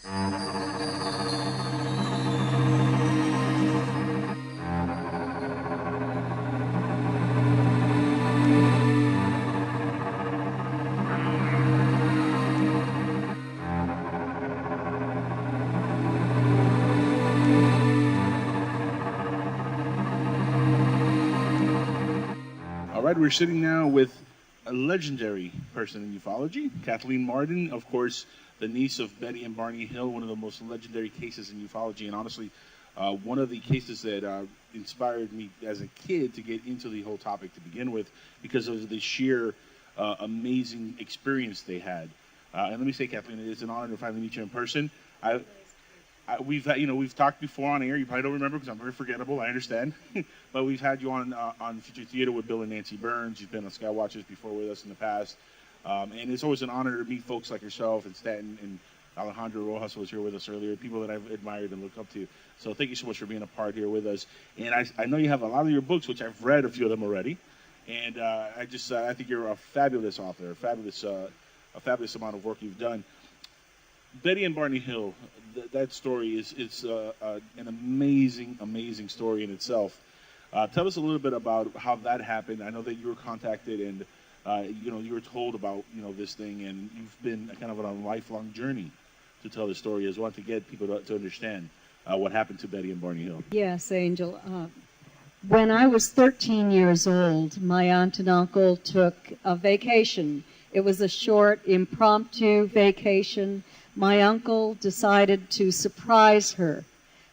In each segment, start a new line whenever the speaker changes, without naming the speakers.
All right, we're sitting now with a legendary person in ufology, Kathleen Martin, of course, the niece of Betty and Barney Hill, one of the most legendary cases in ufology, and honestly, one of the cases that inspired me as a kid to get into the whole topic to begin with, because of the sheer amazing experience they had. And let me say, Kathleen, it is an honor to finally meet you in person. We've talked before on air. You probably don't remember because I'm very forgettable. I understand, but we've had you on Future Theater with Bill and Nancy Burns. You've been on Skywatchers before with us in the past, and it's always an honor to meet folks like yourself and Stanton and Alejandro Rojas was here with us earlier. People that I've admired and looked up to. So thank you so much for being a part here with us. And I know you have a lot of your books, which I've read a few of them already, and I think you're a fabulous author, a fabulous amount of work you've done. Betty and Barney Hill, that story is an amazing story in itself. Tell us a little bit about how that happened. I know that you were contacted and you were told about this thing, and you've been kind of on a lifelong journey to tell the story as well, to get people to understand what happened to Betty and Barney Hill.
Yes, Angel. When I was 13 years old, my aunt and uncle took a vacation. It was a short, impromptu vacation. My uncle decided to surprise her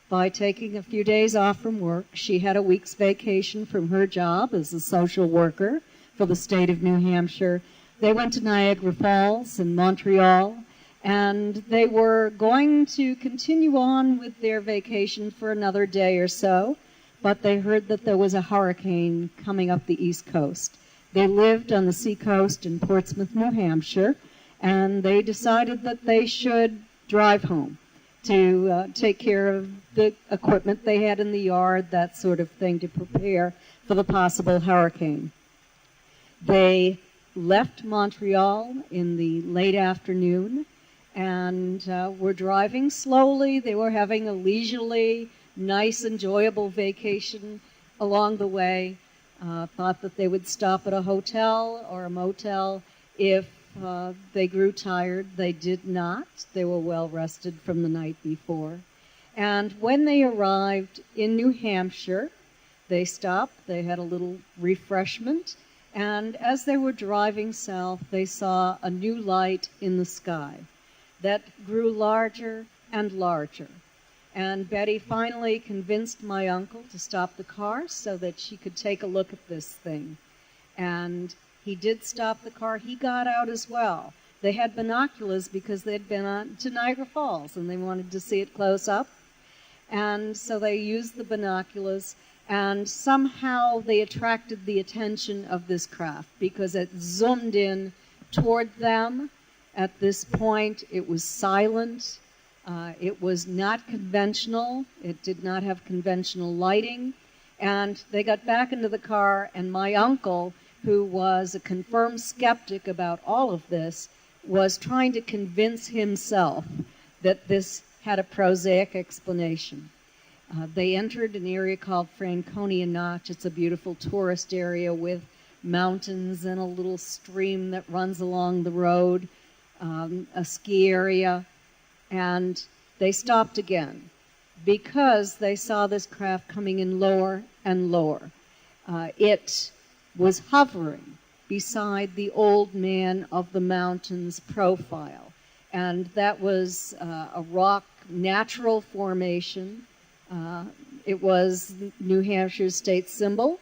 by taking a few days off from work. She had a week's vacation from her job as a social worker for the state of New Hampshire. They went to Niagara Falls and Montreal, and they were going to continue on with their vacation for another day or so, but they heard that there was a hurricane coming up the East Coast. They lived on the seacoast in Portsmouth, New Hampshire, and they decided that they should drive home to take care of the equipment they had in the yard, that sort of thing, to prepare for the possible hurricane. They left Montreal in the late afternoon and were driving slowly. They were having a leisurely, nice, enjoyable vacation along the way. Thought that they would stop at a hotel or a motel if they grew tired. They did not. They were well rested from the night before. And when they arrived in New Hampshire, they stopped. They had a little refreshment. And as they were driving south, they saw a new light in the sky that grew larger and larger. And Betty finally convinced my uncle to stop the car so that she could take a look at this thing. And he did stop the car. He got out as well. They had binoculars because they'd been to Niagara Falls and they wanted to see it close up. And so they used the binoculars, and somehow they attracted the attention of this craft because it zoomed in toward them. At this point, it was silent. It was not conventional. It did not have conventional lighting. And they got back into the car, and my uncle, who was a confirmed skeptic about all of this, was trying to convince himself that this had a prosaic explanation. They entered an area called Franconia Notch. It's a beautiful tourist area with mountains and a little stream that runs along the road, a ski area, and they stopped again because they saw this craft coming in lower and lower. It was hovering beside the old man of the mountains profile, and that was a rock natural formation. It was New Hampshire's state symbol,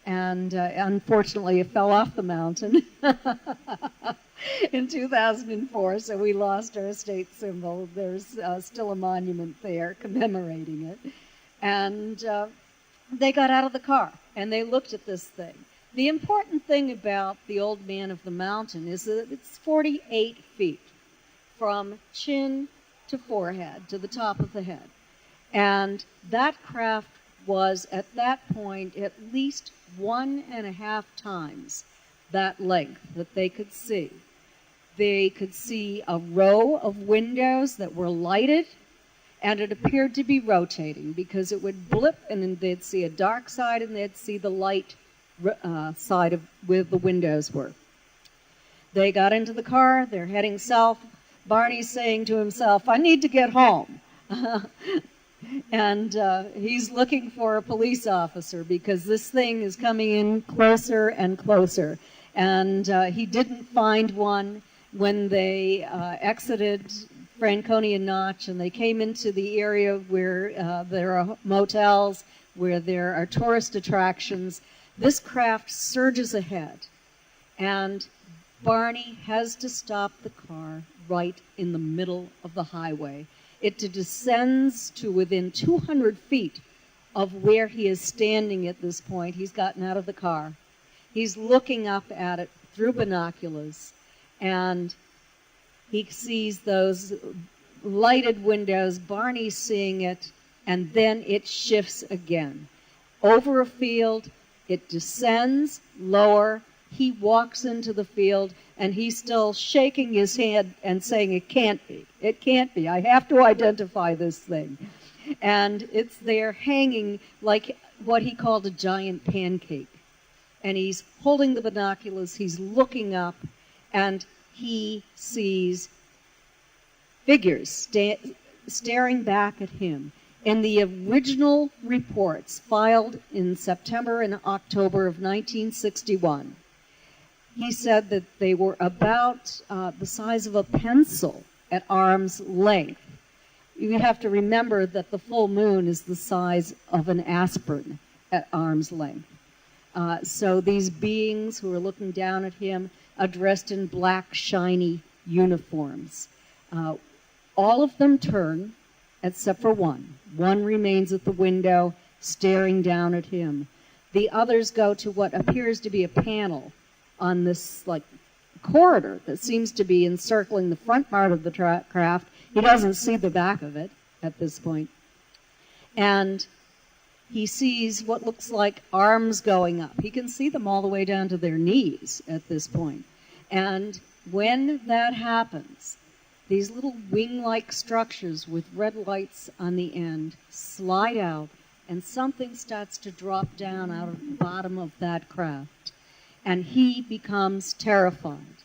and unfortunately it fell off the mountain in 2004, so we lost our state symbol. There's still a monument there commemorating it. And they got out of the car and they looked at this thing. The important thing about the old man of the mountain is that it's 48 feet from chin to forehead, to the top of the head. And that craft was, at that point, at least 1.5 times that length that they could see. They could see a row of windows that were lighted, and it appeared to be rotating because it would blip, and then they'd see a dark side, and they'd see the light side of where the windows were. They got into the car. They're heading south. Barney's saying to himself, "I need to get home." And he's looking for a police officer because this thing is coming in closer and closer. And he didn't find one when they exited Franconia Notch, and they came into the area where there are motels, where there are tourist attractions. This craft surges ahead, and Barney has to stop the car right in the middle of the highway. It descends to within 200 feet of where he is standing at this point. He's gotten out of the car. He's looking up at it through binoculars, and he sees those lighted windows. Barney's seeing it, and then it shifts again. Over a field, it descends lower. He walks into the field, and he's still shaking his head and saying, "It can't be. It can't be. I have to identify this thing." And it's there hanging like what he called a giant pancake. And he's holding the binoculars, he's looking up, and he sees figures staring back at him. In the original reports filed in September and October of 1961, he said that they were about the size of a pencil at arm's length. You have to remember that the full moon is the size of an aspirin at arm's length. So these beings who are looking down at him are dressed in black, shiny uniforms. All of them turn, except for one. One remains at the window, staring down at him. The others go to what appears to be a panel on this corridor that seems to be encircling the front part of the craft. He doesn't see the back of it at this point. And he sees what looks like arms going up. He can see them all the way down to their knees at this point. And when that happens, these little wing-like structures with red lights on the end slide out, and something starts to drop down out of the bottom of that craft. And he becomes terrified.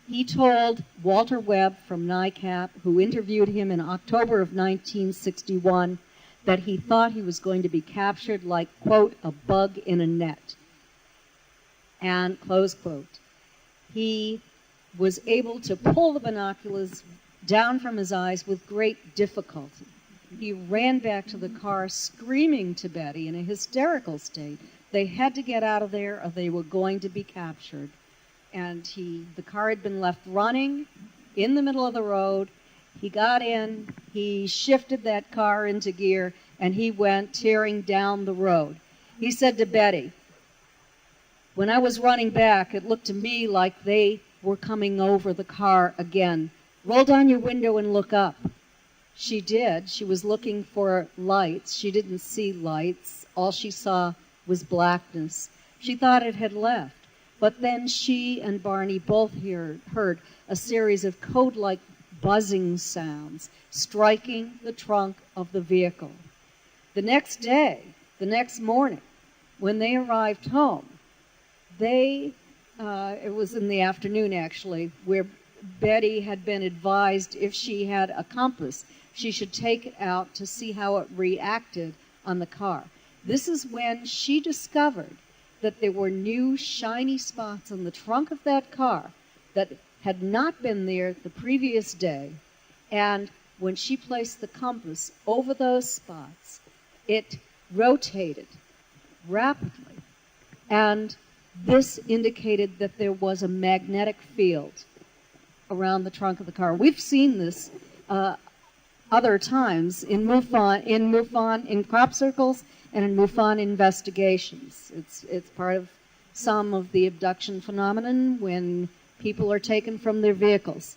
He told Walter Webb from NICAP, who interviewed him in October of 1961, that he thought he was going to be captured like, quote, a bug in a net, and close quote. He was able to pull the binoculars down from his eyes with great difficulty. He ran back to the car screaming to Betty in a hysterical state. They had to get out of there or they were going to be captured. And the car had been left running in the middle of the road. He got in, he shifted that car into gear, and he went tearing down the road. He said to Betty, "When I was running back, it looked to me like they were coming over the car again. Roll down your window and look up." She did. She was looking for lights. She didn't see lights. All she saw was blackness. She thought it had left. But then she and Barney both heard a series of code-like buzzing sounds striking the trunk of the vehicle. The next day, the next morning, when they arrived home, it was in the afternoon actually, where Betty had been advised if she had a compass, she should take it out to see how it reacted on the car. This is when she discovered that there were new shiny spots on the trunk of that car that had not been there the previous day. And when she placed the compass over those spots, it rotated rapidly. And this indicated that there was a magnetic field around the trunk of the car. We've seen this other times in MUFON, in crop circles, and in MUFON investigations. It's part of some of the abduction phenomenon when people are taken from their vehicles.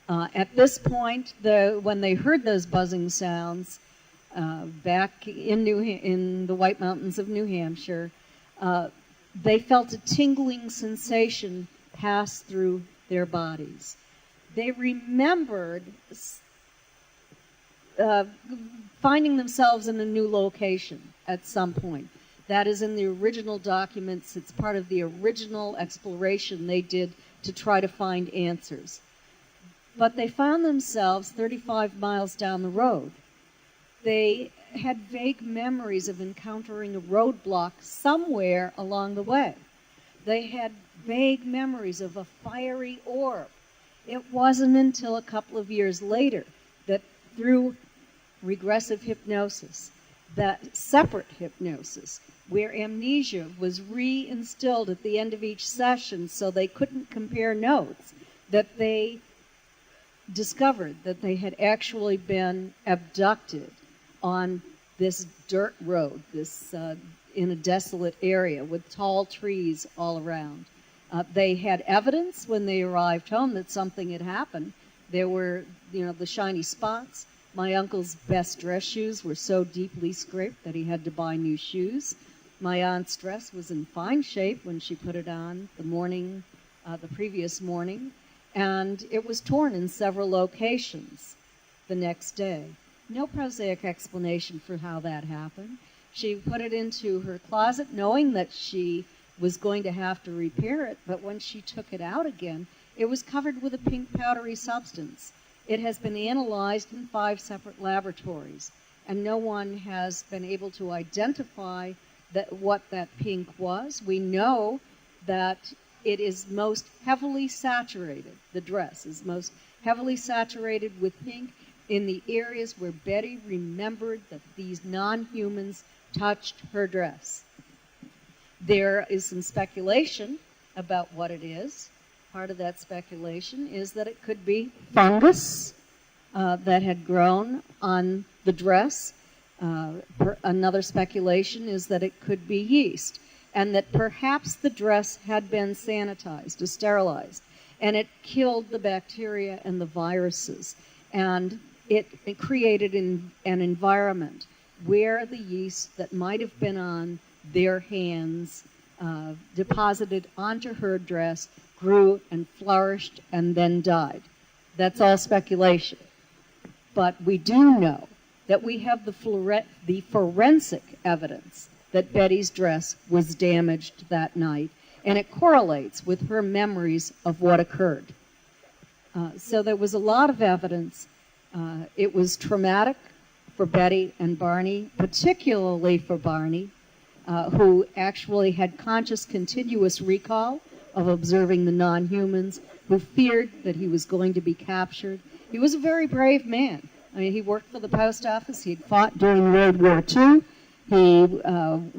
At this point, when they heard those buzzing sounds back in the White Mountains of New Hampshire, they felt a tingling sensation pass through their bodies. They remembered finding themselves in a new location at some point. That is in the original documents. It's part of the original exploration they did to try to find answers. But they found themselves 35 miles down the road. They had vague memories of encountering a roadblock somewhere along the way. They had vague memories of a fiery orb. It wasn't until a couple of years later that through regressive hypnosis, that separate hypnosis, where amnesia was reinstilled at the end of each session so they couldn't compare notes, that they discovered that they had actually been abducted on this dirt road, this in a desolate area with tall trees all around. They had evidence when they arrived home that something had happened. There were, the shiny spots. My uncle's best dress shoes were so deeply scraped that he had to buy new shoes. My aunt's dress was in fine shape when she put it on the previous morning, and it was torn in several locations the next day. No prosaic explanation for how that happened. She put it into her closet knowing that she was going to have to repair it, but when she took it out again, it was covered with a pink powdery substance. It has been analyzed in 5 separate laboratories, and no one has been able to identify what that pink was. We know that it is most heavily saturated, the dress is most heavily saturated with pink in the areas where Betty remembered that these non-humans touched her dress. There is some speculation about what it is. Part of that speculation is that it could be fungus that had grown on the dress. Another speculation is that it could be yeast, and that perhaps the dress had been sanitized or sterilized, and it killed the bacteria and the viruses, and it created an environment where the yeast that might have been on their hands deposited onto her dress, grew and flourished, and then died. That's all speculation. But we do know that we have the forensic evidence that Betty's dress was damaged that night, and it correlates with her memories of what occurred. So there was a lot of evidence. It was traumatic for Betty and Barney, particularly for Barney, who actually had conscious, continuous recall of observing the non-humans, who feared that he was going to be captured. He was a very brave man. I mean, he worked for the post office. He had fought during World War II. He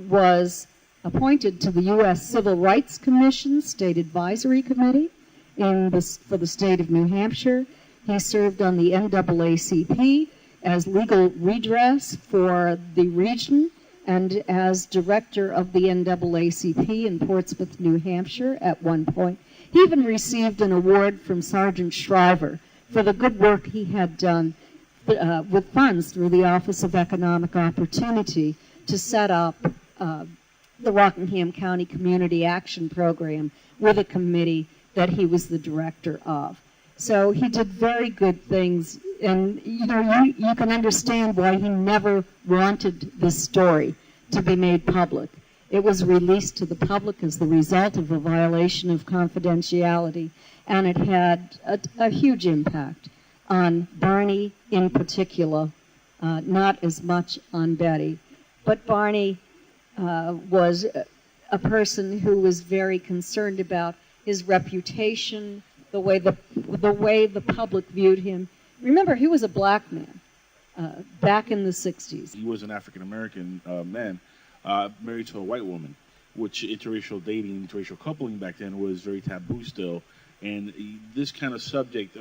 was appointed to the U.S. Civil Rights Commission State Advisory Committee for the state of New Hampshire. He served on the NAACP as legal redress for the region and as director of the NAACP in Portsmouth, New Hampshire at one point. He even received an award from Sergeant Shriver for the good work he had done with funds through the Office of Economic Opportunity to set up the Rockingham County Community Action Program with a committee that he was the director of. So he did very good things, and you can understand why he never wanted this story to be made public. It was released to the public as the result of a violation of confidentiality, and it had a huge impact on Barney in particular, not as much on Betty. But Barney was a person who was very concerned about his reputation, the way the public viewed him. Remember, he was a black man back in the 60s.
He was an African-American man married to a white woman, which interracial dating, interracial coupling back then was very taboo still. And this kind of subject,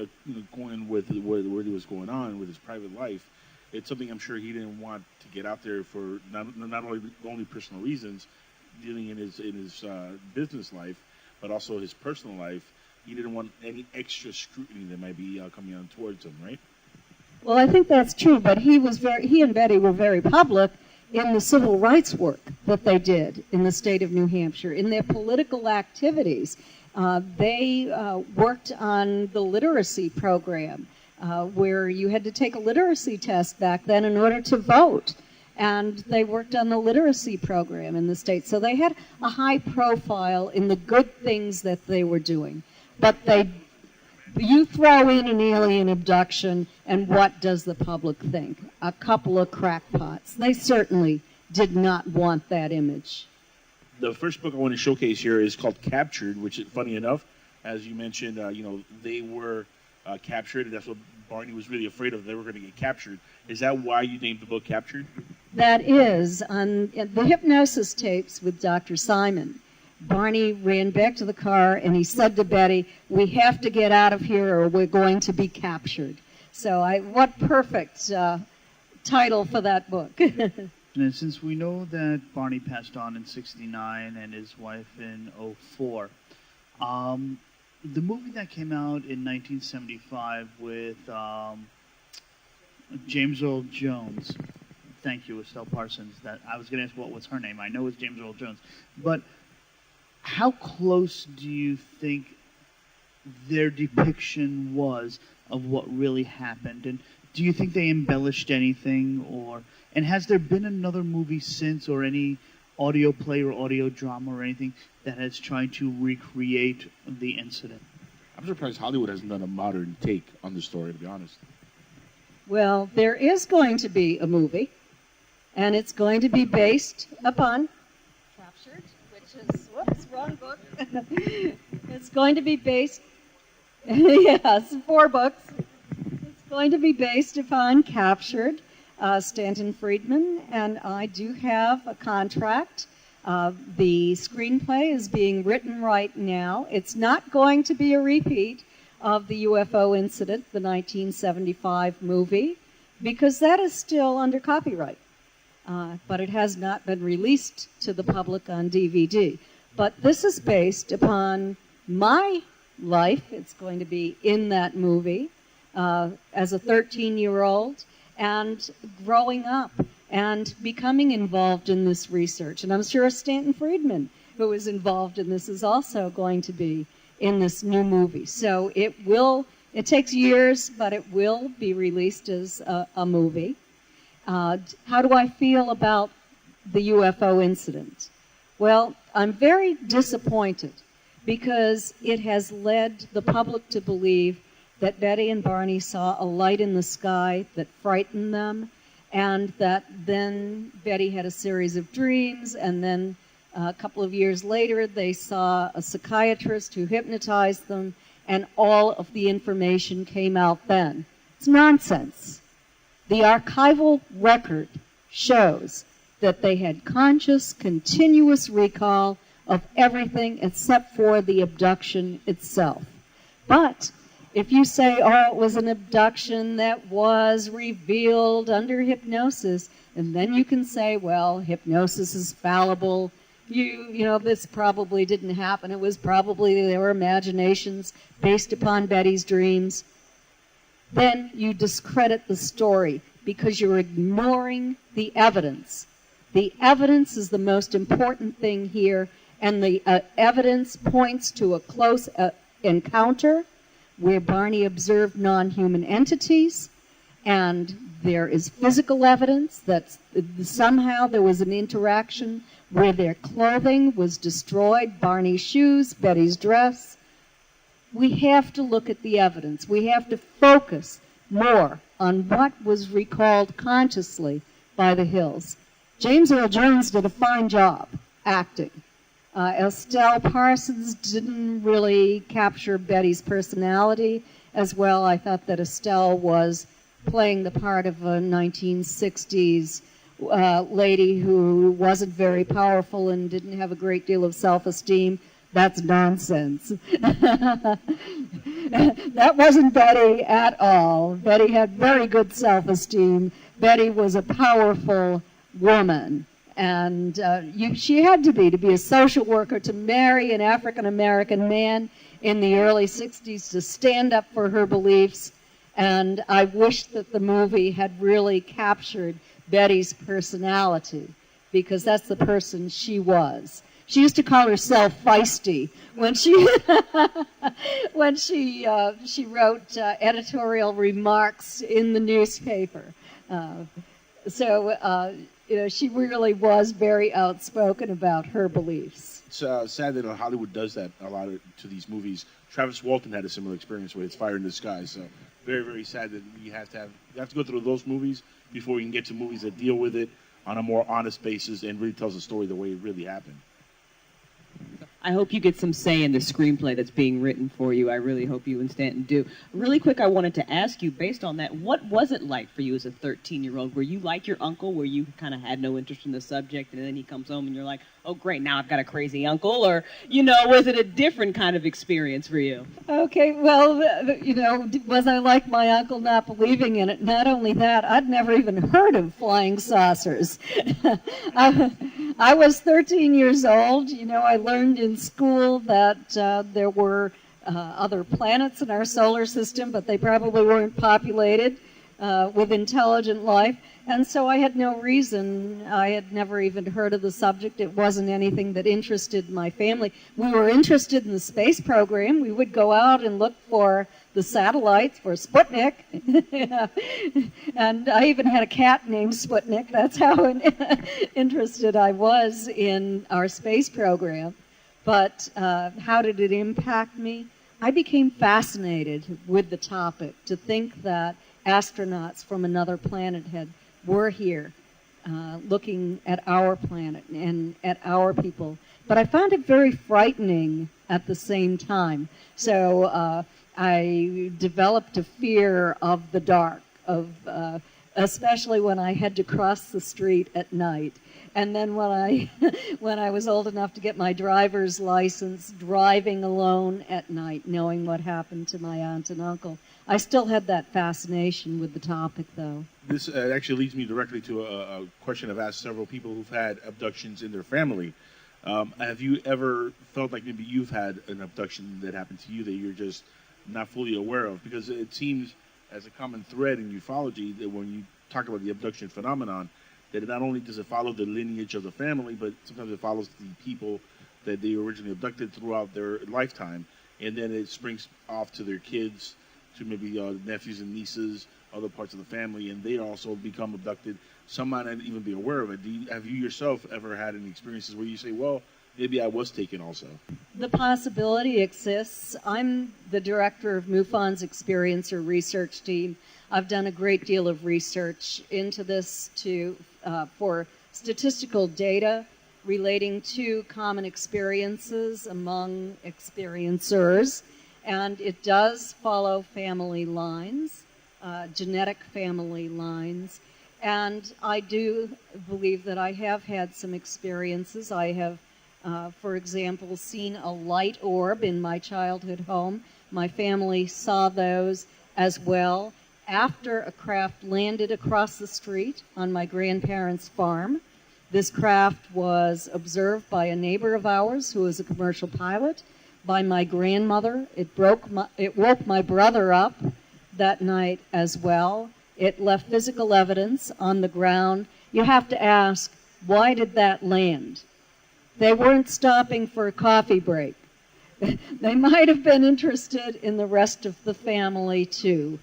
going with where he was going on with his private life, it's something I'm sure he didn't want to get out there for not only personal reasons, dealing in his business life, but also his personal life. He didn't want any extra scrutiny that might be coming on towards him, right?
Well, I think that's true, but he and Betty were very public in the civil rights work that they did in the state of New Hampshire, in their political activities. They worked on the literacy program, where you had to take a literacy test back then in order to vote. And they worked on the literacy program in the state. So they had a high profile in the good things that they were doing. But you throw in an alien abduction, and what does the public think? A couple of crackpots. They certainly did not want that image.
The first book I want to showcase here is called Captured, which is funny enough, as you mentioned, they were captured, and that's what Barney was really afraid of. They were going to get captured. Is that why you named the book Captured?
That is. On the hypnosis tapes with Dr. Simon, Barney ran back to the car and he said to Betty, "We have to get out of here or we're going to be captured." So what perfect title for that book.
And since we know that Barney passed on in '69 and his wife in '04, the movie that came out in 1975 with James Earl Jones, thank you, Estelle Parsons, that I was going to ask what was her name. I know it's James Earl Jones. But how close do you think their depiction was of what really happened? And do you think they embellished anything? And has there been another movie since, or any audio play or audio drama or anything that has tried to recreate the incident?
I'm surprised Hollywood hasn't done a modern take on the story, to be honest.
Well, there is going to be a movie, and it's going to be based upon Captured, which is, whoops, wrong book. It's going to be based, yes, 4 books. It's going to be based upon Captured, Stanton Friedman, and I do have a contract. The screenplay is being written right now. It's not going to be a repeat of the UFO incident, the 1975 movie, because that is still under copyright. But it has not been released to the public on DVD. But this is based upon my life. It's going to be in that movie as a 13-year-old and growing up and becoming involved in this research. And I'm sure Stanton Friedman, who is involved in this, is also going to be in this new movie. So it takes years, but it will be released as a movie. How do I feel about the UFO incident? Well, I'm very disappointed because it has led the public to believe that Betty and Barney saw a light in the sky that frightened them, and that then Betty had a series of dreams, and then a couple of years later they saw a psychiatrist who hypnotized them, and all of the information came out then. It's nonsense. The archival record shows that they had conscious, continuous recall of everything except for the abduction itself. But if you say, oh, it was an abduction that was revealed under hypnosis, and then you can say, well, hypnosis is fallible. You know, this probably didn't happen. It was probably their imaginations based upon Betty's dreams. Then you discredit the story because you're ignoring the evidence. The evidence is the most important thing here, and the evidence points to a close encounter where Barney observed non-human entities, and there is physical evidence that somehow there was an interaction where their clothing was destroyed, Barney's shoes, Betty's dress. We have to look at the evidence. We have to focus more on what was recalled consciously by the Hills. James Earl Jones did a fine job acting. Estelle Parsons didn't really capture Betty's personality as well. I thought that Estelle was playing the part of a 1960s lady who wasn't very powerful and didn't have a great deal of self-esteem. That's nonsense. That wasn't Betty at all. Betty had very good self-esteem. Betty was a powerful woman. And she had to be a social worker, to marry an African-American man in the early 60s, to stand up for her beliefs. And I wish that the movie had really captured Betty's personality, because that's the person she was. She used to call herself feisty when she she wrote editorial remarks in the newspaper. She really was very outspoken about her beliefs.
It's sad that Hollywood does that a lot to these movies. Travis Walton had a similar experience with It's Fire in the Sky. So very, very sad that you have to go through those movies before you can get to movies that deal with it on a more honest basis and really tells the story the way it really happened.
I hope you get some say in the screenplay that's being written for you. I really hope you and Stanton do. Really quick, I wanted to ask you, based on that, what was it like for you as a 13-year-old? Were you like your uncle, where you kind of had no interest in the subject, and then he comes home and you're like, oh, great, now I've got a crazy uncle? Or, was it a different kind of experience for you?
Okay, well, was I like my uncle not believing in it? Not only that, I'd never even heard of flying saucers. I was 13 years old. I learned in school that there were other planets in our solar system, but they probably weren't populated with intelligent life. And so I had no reason. I had never even heard of the subject. It wasn't anything that interested my family. We were interested in the space program. We would go out and look for the satellites, for Sputnik. And I even had a cat named Sputnik. That's how interested I was in our space program. But how did it impact me? I became fascinated with the topic, to think that astronauts from another planet were here looking at our planet and at our people. But I found it very frightening at the same time. So I developed a fear of the dark, especially when I had to cross the street at night. And then when I was old enough to get my driver's license, driving alone at night, knowing what happened to my aunt and uncle. I still had that fascination with the topic, though.
This actually leads me directly to a question I've asked several people who've had abductions in their family. Have you ever felt like maybe you've had an abduction that happened to you that you're just not fully aware of? Because it seems as a common thread in ufology that when you talk about the abduction phenomenon, that not only does it follow the lineage of the family, but sometimes it follows the people that they originally abducted throughout their lifetime. And then it springs off to their kids, to maybe nephews and nieces, other parts of the family, and they also become abducted. Some might not even be aware of it. Have you yourself ever had any experiences where you say, well, maybe I was taken also?
The possibility exists. I'm the director of Mufon's Experiencer Research Team. I've done a great deal of research into this for statistical data relating to common experiences among experiencers. And it does follow family lines, genetic family lines. And I do believe that I have had some experiences. I have, for example, seen a light orb in my childhood home. My family saw those as well after a craft landed across the street on my grandparents' farm. This craft was observed by a neighbor of ours who was a commercial pilot, by my grandmother. It woke my brother up that night as well. It left physical evidence on the ground. You have to ask, why did that land? They weren't stopping for a coffee break. They might have been interested in the rest of the family too,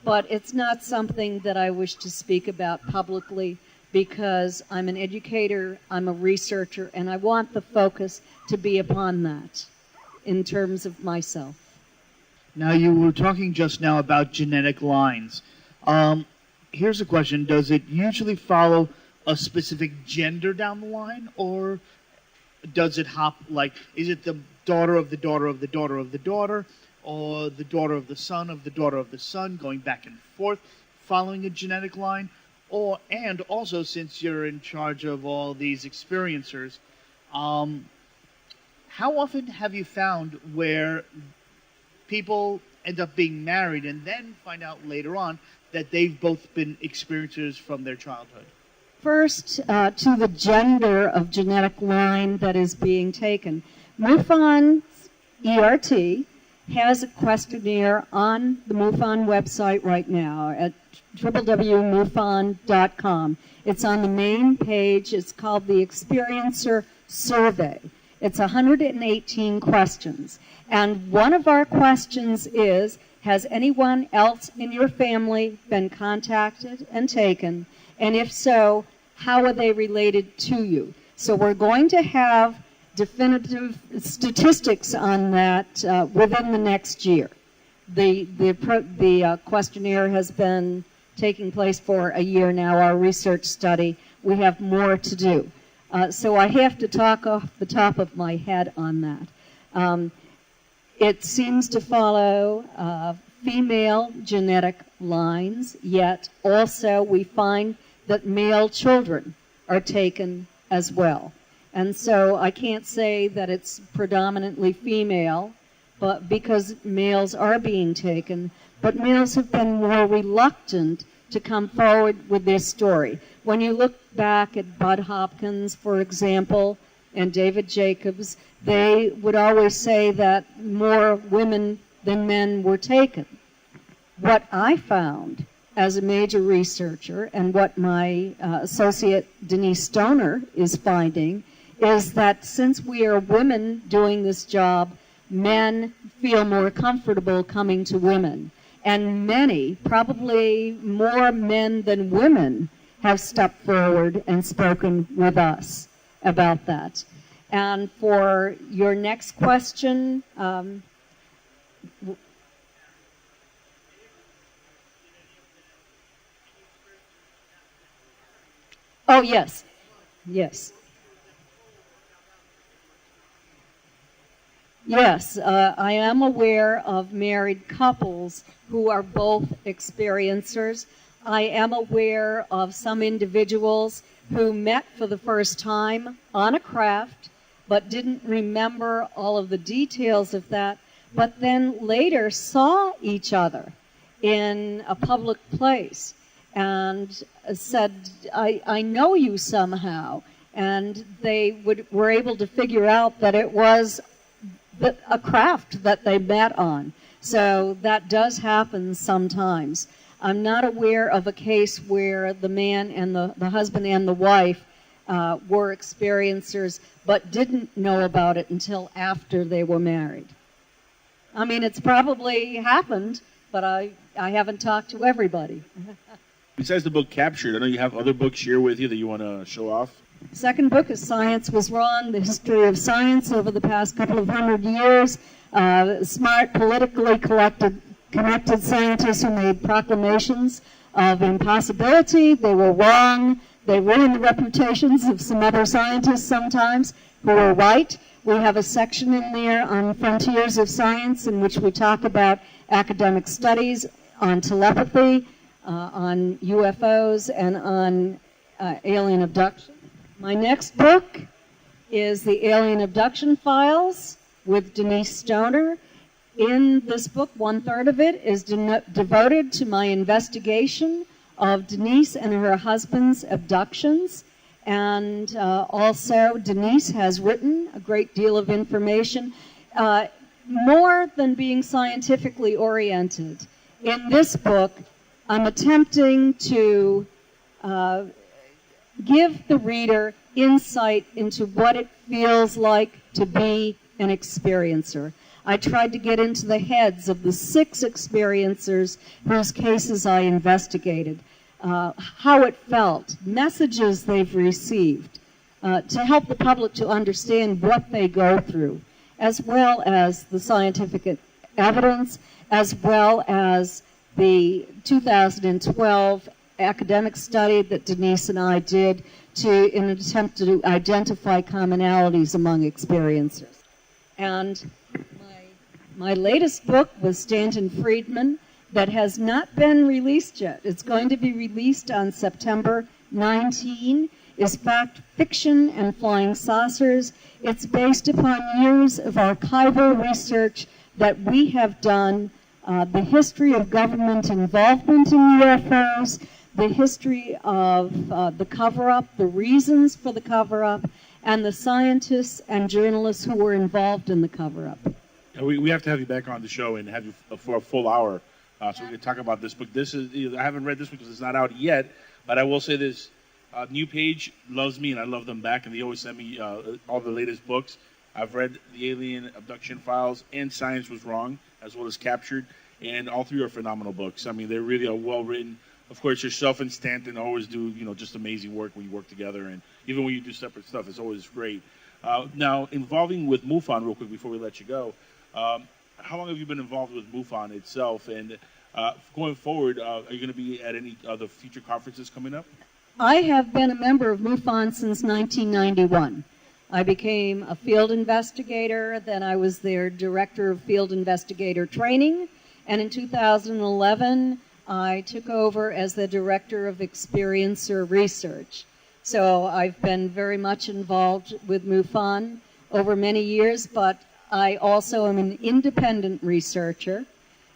but it's not something that I wish to speak about publicly, because I'm an educator, I'm a researcher, and I want the focus to be upon that in terms of myself.
Now, you were talking just now about genetic lines. Here's a question. Does it usually follow a specific gender down the line, or does it hop, like, is it the daughter of the daughter of the daughter of the daughter, or the daughter of the son of the daughter of the son, going back and forth, following a genetic line? And also, since you're in charge of all these experiencers, how often have you found where people end up being married and then find out later on that they've both been experiencers from their childhood?
First, to the gender of genetic line that is being taken. Mufon's ERT has a questionnaire on the Mufon website right now at www.mufon.com. It's on the main page. It's called the Experiencer Survey. It's 118 questions. And one of our questions is, has anyone else in your family been contacted and taken? And if so, how are they related to you? So we're going to have definitive statistics on that within the next year. The questionnaire has been taking place for a year now, our research study. We have more to do. So I have to talk off the top of my head on that. It seems to follow female genetic lines, yet also we find that male children are taken as well. And so I can't say that it's predominantly female, but because males are being taken, but males have been more reluctant to come forward with their story. When you look back at Bud Hopkins, for example, and David Jacobs, they would always say that more women than men were taken. What I found as a major researcher, and what my associate Denise Stoner is finding, is that since we are women doing this job, men feel more comfortable coming to women. And many, probably more men than women, have stepped forward and spoken with us about that. And for your next question, oh, yes. Yes. Yes, I am aware of married couples who are both experiencers. I am aware of some individuals who met for the first time on a craft, but didn't remember all of the details of that, but then later saw each other in a public place and said, I know you somehow. And they were able to figure out that it was a craft that they met on. So that does happen sometimes. I'm not aware of a case where the man and the husband and the wife were experiencers but didn't know about it until after they were married. I mean, it's probably happened, but I haven't talked to everybody.
Besides the book Captured, I know you have other books here with you that you want to show off.
Second book is Science Was Wrong, the history of science over the past couple of 100 years. Smart, politically connected scientists who made proclamations of impossibility. They were wrong. They ruined the reputations of some other scientists sometimes who were right. We have a section in there on frontiers of science in which we talk about academic studies on telepathy, on UFOs, and on alien abduction. My next book is The Alien Abduction Files with Denise Stoner. In this book, 1/3 of it is devoted to my investigation of Denise and her husband's abductions. And also, Denise has written a great deal of information, more than being scientifically oriented. In this book, I'm attempting to give the reader insight into what it feels like to be an experiencer. I tried to get into the heads of the 6 experiencers whose cases I investigated, how it felt, messages they've received, to help the public to understand what they go through, as well as the scientific evidence, as well as the 2012 academic study that Denise and I did in an attempt to identify commonalities among experiencers. And my latest book was Stanton Friedman that has not been released yet. It's going to be released on September 19. Is Fact, Fiction, and Flying Saucers. It's based upon years of archival research that we have done, the history of government involvement in UFOs, the history of the cover-up, the reasons for the cover-up, and the scientists and journalists who were involved in the cover-up.
We have to have you back on the show and have you for a full hour so we can talk about this book. This is I haven't read this book because it's not out yet, but I will say this. New Page loves me and I love them back, and they always send me all the latest books. I've read the Alien Abduction Files and Science Was Wrong, as well as Captured, and all three are phenomenal books. I mean, they really are well written. Of course, yourself and Stanton always do, just amazing work when you work together, and even when you do separate stuff, it's always great. Now, involving with Mufon, real quick before we let you go, how long have you been involved with Mufon itself? And going forward, are you going to be at any other future conferences coming up?
I have been a member of Mufon since 1991. I became a field investigator, then I was their director of field investigator training, and in 2011, I took over as the director of experiencer research. So I've been very much involved with Mufon over many years, but I also am an independent researcher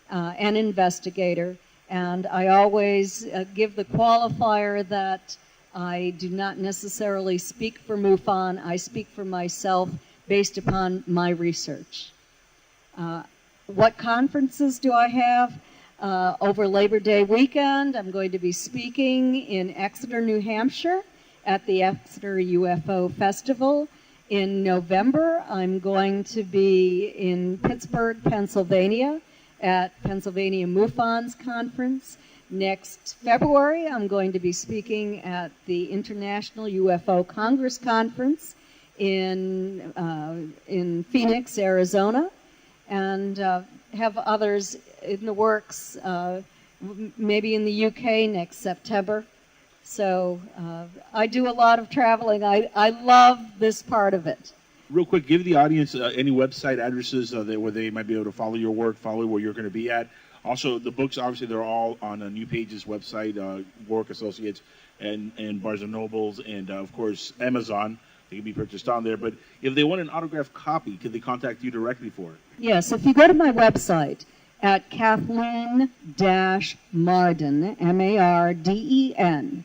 and investigator, and I always give the qualifier that I do not necessarily speak for Mufon. I speak for myself based upon my research. What conferences do I have? Over Labor Day weekend, I'm going to be speaking in Exeter, New Hampshire at the Exeter UFO Festival. In November, I'm going to be in Pittsburgh, Pennsylvania at Pennsylvania Mufon's conference. Next February, I'm going to be speaking at the International UFO Congress Conference in Phoenix, Arizona, and have others in the works, maybe in the UK next September. So I do a lot of traveling. I love this part of it.
Real quick, give the audience any website addresses where they might be able to follow your work, follow where you're going to be at. Also, the books, obviously, they're all on New Page's website, Warwick Associates, and Barnes & Nobles, and, of course, Amazon. They can be purchased on there. But if they want an autographed copy, could they contact you directly for it?
Yes, if you go to my website at Kathleen-Marden, M-A-R-D-E-N,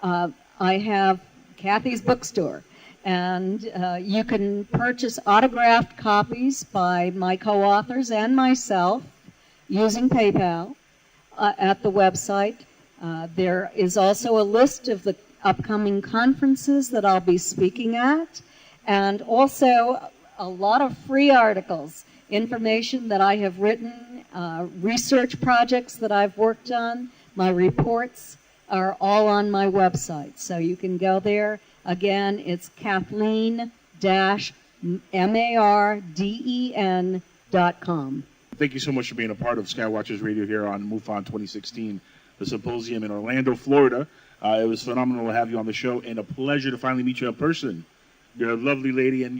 I have Kathy's Bookstore. And you can purchase autographed copies by my co-authors and myself using PayPal at the website. There is also a list of the upcoming conferences that I'll be speaking at, and also a lot of free articles, information that I have written, research projects that I've worked on. My reports are all on my website, so you can go there. Again, it's Kathleen-Marden.com.
Thank you so much for being a part of Skywatchers Radio here on MUFON 2016, the symposium in Orlando, Florida. It was phenomenal to have you on the show, and a pleasure to finally meet you in person. You're a lovely lady, and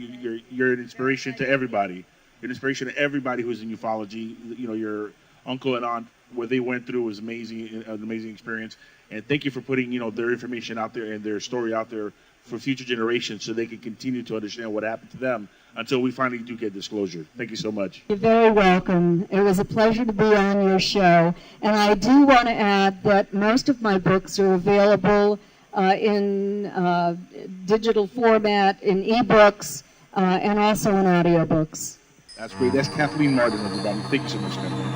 you're an inspiration to everybody. You're an inspiration to everybody who's in ufology. Your uncle and aunt, what they went through was amazing, an amazing experience. And thank you for putting, their information out there and their story out there for future generations so they can continue to understand what happened to them until we finally do get disclosure. Thank you so much.
You're very welcome. It was a pleasure to be on your show. And I do want to add that most of my books are available in digital format, in ebooks, and also in audiobooks.
That's great. That's Kathleen Marden, everybody. Thank you so much, Kathleen.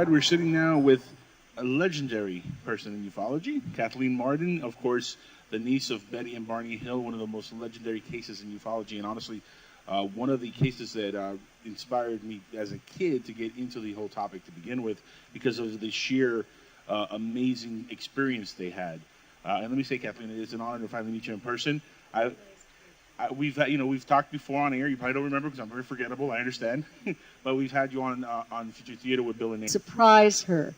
We're sitting now with a legendary person in ufology, Kathleen Marden, of course, the niece of Betty and Barney Hill, one of the most legendary cases in ufology, and honestly, One of the cases that inspired me as a kid to get into the whole topic to begin with, because of the sheer amazing experience they had. And let me say, Kathleen, it is an honor to finally meet you in person. We've talked before on air. You probably don't remember because I'm very forgettable. I understand, but we've had you on Future Theater with Bill and Nancy.
Surprise her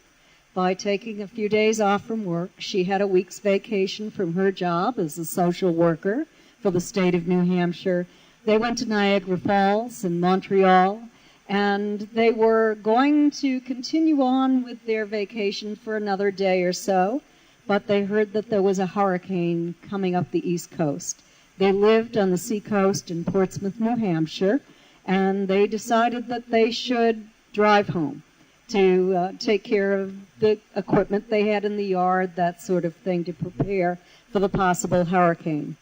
by taking a few days off from work. She had a week's vacation from her job as a social worker for the state of New Hampshire. They went to Niagara Falls and Montreal, and they were going to continue on with their vacation for another day or so, but they heard that there was a hurricane coming up the East Coast. They lived on the seacoast in Portsmouth, New Hampshire, and they decided that they should drive home to take care of the equipment they had in the yard, that sort of thing, to prepare for the possible hurricane.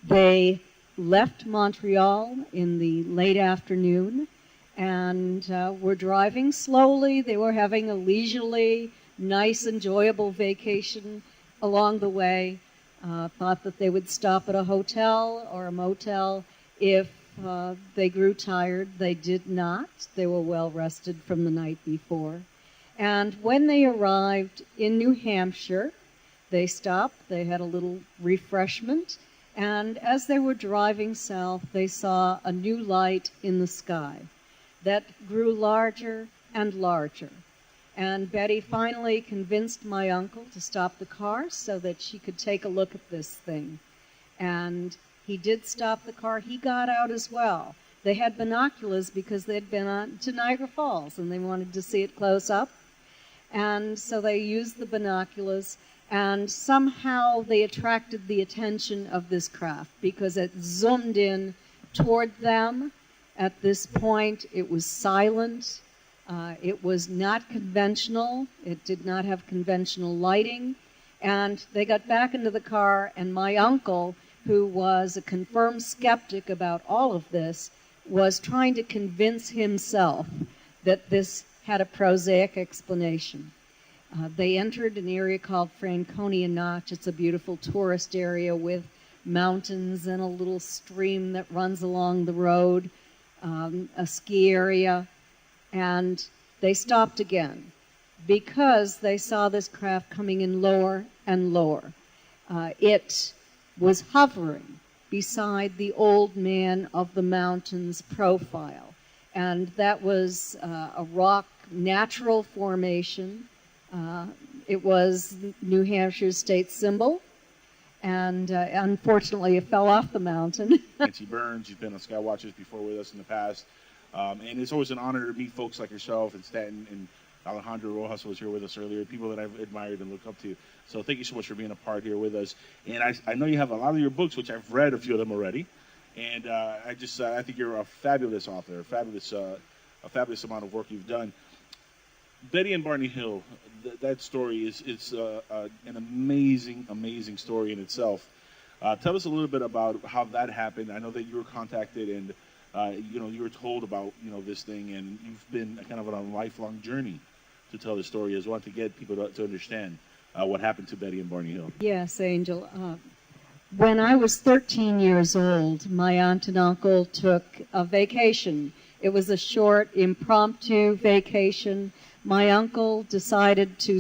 They left Montreal in the late afternoon and were driving slowly. They were having a leisurely, nice, enjoyable vacation along the way. Thought that they would stop at a hotel or a motel if they grew tired. They did not. They were well rested from the night before. And when they arrived in New Hampshire, they stopped. They had a little refreshment. And as they were driving south, they saw a new light in the sky that grew larger and larger. And Betty finally convinced my uncle to stop the car so that she could take a look at this thing. And he did stop the car. He got out as well. They had binoculars because they'd been to Niagara Falls and they wanted to see it close up. And so they used the binoculars, and somehow they attracted the attention of this craft because it zoomed in toward them. At this point, it was silent. It was not conventional. It did not have conventional lighting. And they got back into the car, and my uncle, who was a confirmed skeptic about all of this, was trying to convince himself that this had a prosaic explanation. They entered an area called Franconia Notch. It's a beautiful tourist area with mountains and a little stream that runs along the road, a ski area. And they stopped again because they saw this craft coming in lower and lower. It was hovering beside the old man of the mountains profile. And that was a rock natural formation. It was New Hampshire's state symbol. And unfortunately, it fell off the mountain.
Nancy Burns, you've been on Skywatchers before with us in the past. And it's always an honor to meet folks like yourself and Stanton and Alejandro Rojas was here with us earlier, people that I've admired and looked up to. So thank you so much for being a part here with us. And I know you have a lot of your books, which I've read a few of them already. And I think you're a fabulous author, a fabulous amount of work you've done. Betty and Barney Hill, that story is an amazing, amazing story in itself. Tell us a little bit about how that happened. I know that you were contacted and you were told about this thing, and you've been kind of on a lifelong journey to tell the story as well, to get people to understand what happened to Betty and Barney Hill.
Yes, Angel. When I was 13 years old, my aunt and uncle took a vacation. It was a short, impromptu vacation. My uncle decided to